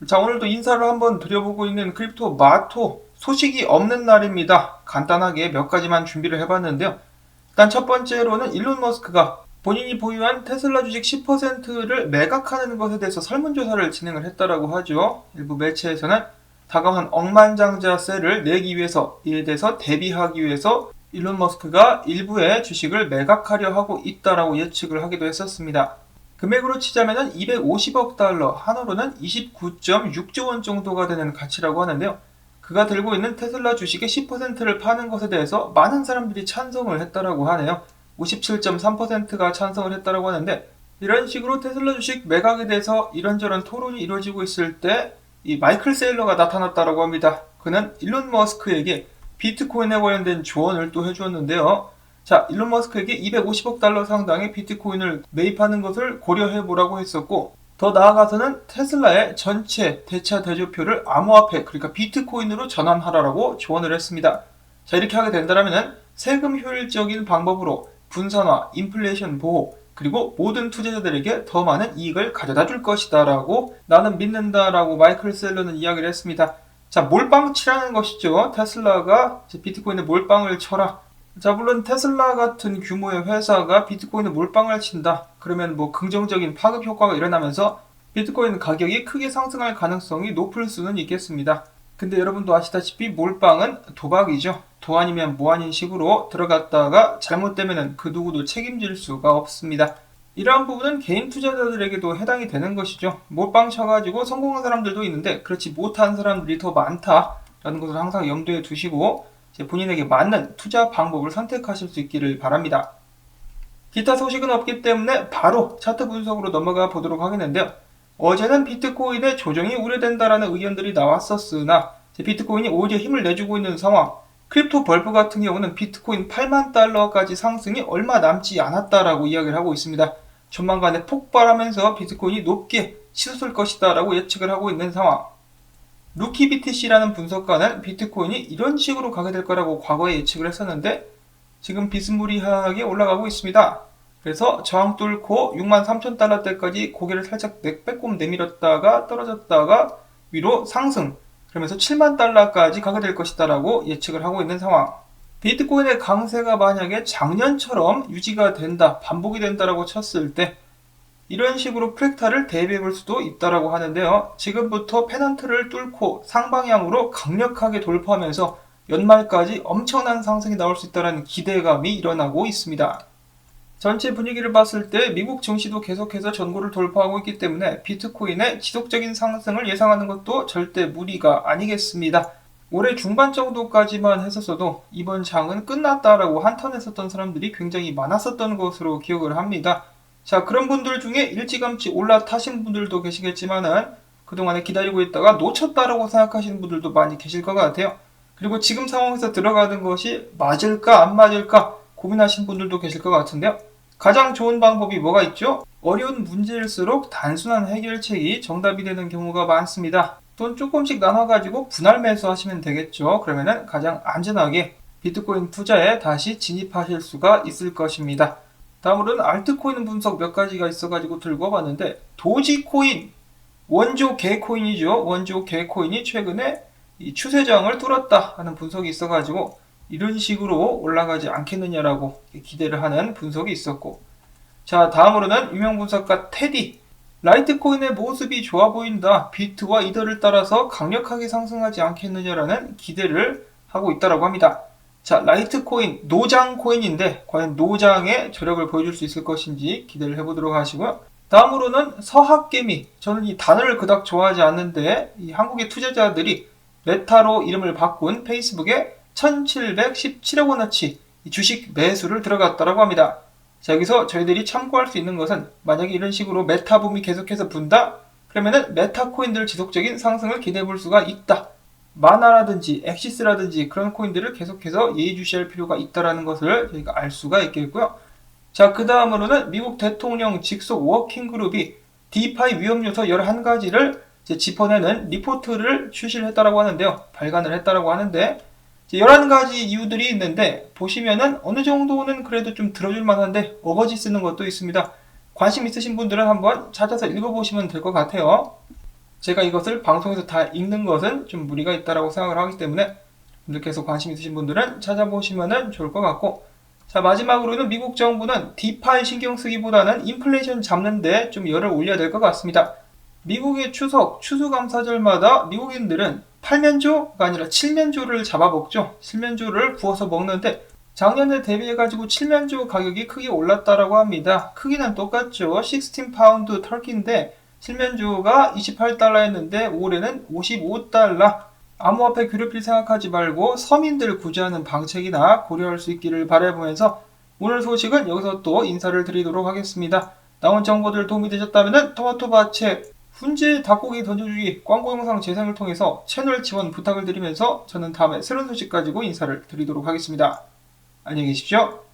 자, 오늘도 인사를 한번 드려보고 있는 크립토 마토 소식이 없는 날입니다. 간단하게 몇 가지만 준비를 해봤는데요. 일단 첫 번째로는 일론 머스크가 본인이 보유한 테슬라 주식 10%를 매각하는 것에 대해서 설문조사를 진행을 했다라고 하죠. 일부 매체에서는 다가오는 억만장자세를 내기 위해서, 이에 대해서 대비하기 위해서 일론 머스크가 일부의 주식을 매각하려 하고 있다라고 예측을 하기도 했었습니다. 금액으로 치자면 250억 달러, 한화로는 29.6조 원 정도가 되는 가치라고 하는데요. 그가 들고 있는 테슬라 주식의 10%를 파는 것에 대해서 많은 사람들이 찬성을 했다라고 하네요. 57.3%가 찬성을 했다라고 하는데, 이런 식으로 테슬라 주식 매각에 대해서 이런저런 토론이 이루어지고 있을 때 이 마이클 세일러가 나타났다라고 합니다. 그는 일론 머스크에게 비트코인에 관련된 조언을 또 해주었는데요. 자, 일론 머스크에게 250억 달러 상당의 비트코인을 매입하는 것을 고려해보라고 했었고, 더 나아가서는 테슬라의 전체 대차 대조표를 암호화폐, 그러니까 비트코인으로 전환하라고 조언을 했습니다. 자, 이렇게 하게 된다면 세금 효율적인 방법으로 분산화, 인플레이션 보호, 그리고 모든 투자자들에게 더 많은 이익을 가져다 줄 것이다 라고 나는 믿는다 라고 마이클 셀러는 이야기를 했습니다. 자, 몰빵 치라는 것이죠. 테슬라가 비트코인에 몰빵을 쳐라. 자, 물론 테슬라 같은 규모의 회사가 비트코인에 몰빵을 친다. 그러면 뭐 긍정적인 파급 효과가 일어나면서 비트코인 가격이 크게 상승할 가능성이 높을 수는 있겠습니다. 근데 여러분도 아시다시피 몰빵은 도박이죠. 도 아니면 뭐 아닌 식으로 들어갔다가 잘못되면 그 누구도 책임질 수가 없습니다. 이러한 부분은 개인 투자자들에게도 해당이 되는 것이죠. 몰빵 쳐가지고 성공한 사람들도 있는데 그렇지 못한 사람들이 더 많다라는 것을 항상 염두에 두시고 본인에게 맞는 투자 방법을 선택하실 수 있기를 바랍니다. 기타 소식은 없기 때문에 바로 차트 분석으로 넘어가 보도록 하겠는데요. 어제는 비트코인의 조정이 우려된다라는 의견들이 나왔었으나 비트코인이 오히려 힘을 내주고 있는 상황, 크립토 벌프 같은 경우는 비트코인 8만 달러까지 상승이 얼마 남지 않았다라고 이야기를 하고 있습니다. 조만간에 폭발하면서 비트코인이 높게 치솟을 것이다 라고 예측을 하고 있는 상황. 루키BTC라는 분석가는 비트코인이 이런 식으로 가게 될 거라고 과거에 예측을 했었는데 지금 비스무리하게 올라가고 있습니다. 그래서 저항 뚫고 63,000달러대까지 고개를 살짝 빼꼼 내밀었다가 떨어졌다가 위로 상승, 그러면서 7만 달러까지 가게 될 것이다 라고 예측을 하고 있는 상황. 비트코인의 강세가 만약에 작년처럼 유지가 된다, 반복이 된다라고 쳤을 때 이런 식으로 프랙탈을 대비해 볼 수도 있다라고 하는데요. 지금부터 페넌트를 뚫고 상방향으로 강력하게 돌파하면서 연말까지 엄청난 상승이 나올 수 있다는 기대감이 일어나고 있습니다. 전체 분위기를 봤을 때 미국 증시도 계속해서 전고를 돌파하고 있기 때문에 비트코인의 지속적인 상승을 예상하는 것도 절대 무리가 아니겠습니다. 올해 중반 정도까지만 했었어도 이번 장은 끝났다라고 한탄했었던 사람들이 굉장히 많았었던 것으로 기억을 합니다. 자, 그런 분들 중에 일찌감치 올라타신 분들도 계시겠지만은 그동안에 기다리고 있다가 놓쳤다라고 생각하시는 분들도 많이 계실 것 같아요. 그리고 지금 상황에서 들어가는 것이 맞을까 안 맞을까 고민하신 분들도 계실 것 같은데요. 가장 좋은 방법이 뭐가 있죠? 어려운 문제일수록 단순한 해결책이 정답이 되는 경우가 많습니다. 돈 조금씩 나눠가지고 분할 매수하시면 되겠죠. 그러면은 가장 안전하게 비트코인 투자에 다시 진입하실 수가 있을 것입니다. 다음으로는 알트코인 분석 몇 가지가 있어가지고 들고 와봤는데, 도지코인, 원조 개코인이죠. 원조 개코인이 최근에 이 추세장을 뚫었다 하는 분석이 있어가지고 이런 식으로 올라가지 않겠느냐라고 기대를 하는 분석이 있었고, 자, 다음으로는 유명 분석가 테디, 라이트코인의 모습이 좋아 보인다, 비트와 이더를 따라서 강력하게 상승하지 않겠느냐라는 기대를 하고 있다라고 합니다. 자, 라이트코인, 노장코인인데 과연 노장의 저력을 보여줄 수 있을 것인지 기대를 해보도록 하시고요. 다음으로는 서학개미, 저는 이 단어를 그닥 좋아하지 않는데 이 한국의 투자자들이 메타로 이름을 바꾼 페이스북에 1717억 원어치 주식 매수를 들어갔다라고 합니다. 자, 여기서 저희들이 참고할 수 있는 것은 만약에 이런 식으로 메타붐이 계속해서 분다? 그러면은 메타코인들 지속적인 상승을 기대해 볼 수가 있다. 마나라든지 엑시스라든지 그런 코인들을 계속해서 예의주시할 필요가 있다는 것을 저희가 알 수가 있겠고요. 자, 그 다음으로는 미국 대통령 직속 워킹그룹이 디파이 위험 요소 11가지를 짚어내는 리포트를 출시를 했다라고 하는데요. 발간을 했다라고 하는데 11가지 이유들이 있는데 보시면은 어느 정도는 그래도 좀 들어줄 만한데 어거지 쓰는 것도 있습니다. 관심 있으신 분들은 한번 찾아서 읽어보시면 될 것 같아요. 제가 이것을 방송에서 다 읽는 것은 좀 무리가 있다라고 생각을 하기 때문에 분들께서 관심 있으신 분들은 찾아보시면 좋을 것 같고, 자, 마지막으로는 미국 정부는 디파이 신경 쓰기보다는 인플레이션 잡는 데 좀 열을 올려야 될 것 같습니다. 미국의 추수감사절마다 미국인들은 팔면조가 아니라 칠면조를 잡아먹죠. 칠면조를 구워서 먹는데 작년에 대비해가지고 칠면조 가격이 크게 올랐다라고 합니다. 크기는 똑같죠. 16파운드 터키인데 칠면조가 28달러였는데 올해는 55달러. 암호화폐 괴롭힐 생각하지 말고 서민들 구제하는 방책이나 고려할 수 있기를 바라보면서 오늘 소식은 여기서 또 인사를 드리도록 하겠습니다. 나온 정보들 도움이 되셨다면 토마토밭에 훈제 닭고기 던져주기 광고 영상 재생을 통해서 채널 지원 부탁을 드리면서 저는 다음에 새로운 소식 가지고 인사를 드리도록 하겠습니다. 안녕히 계십시오.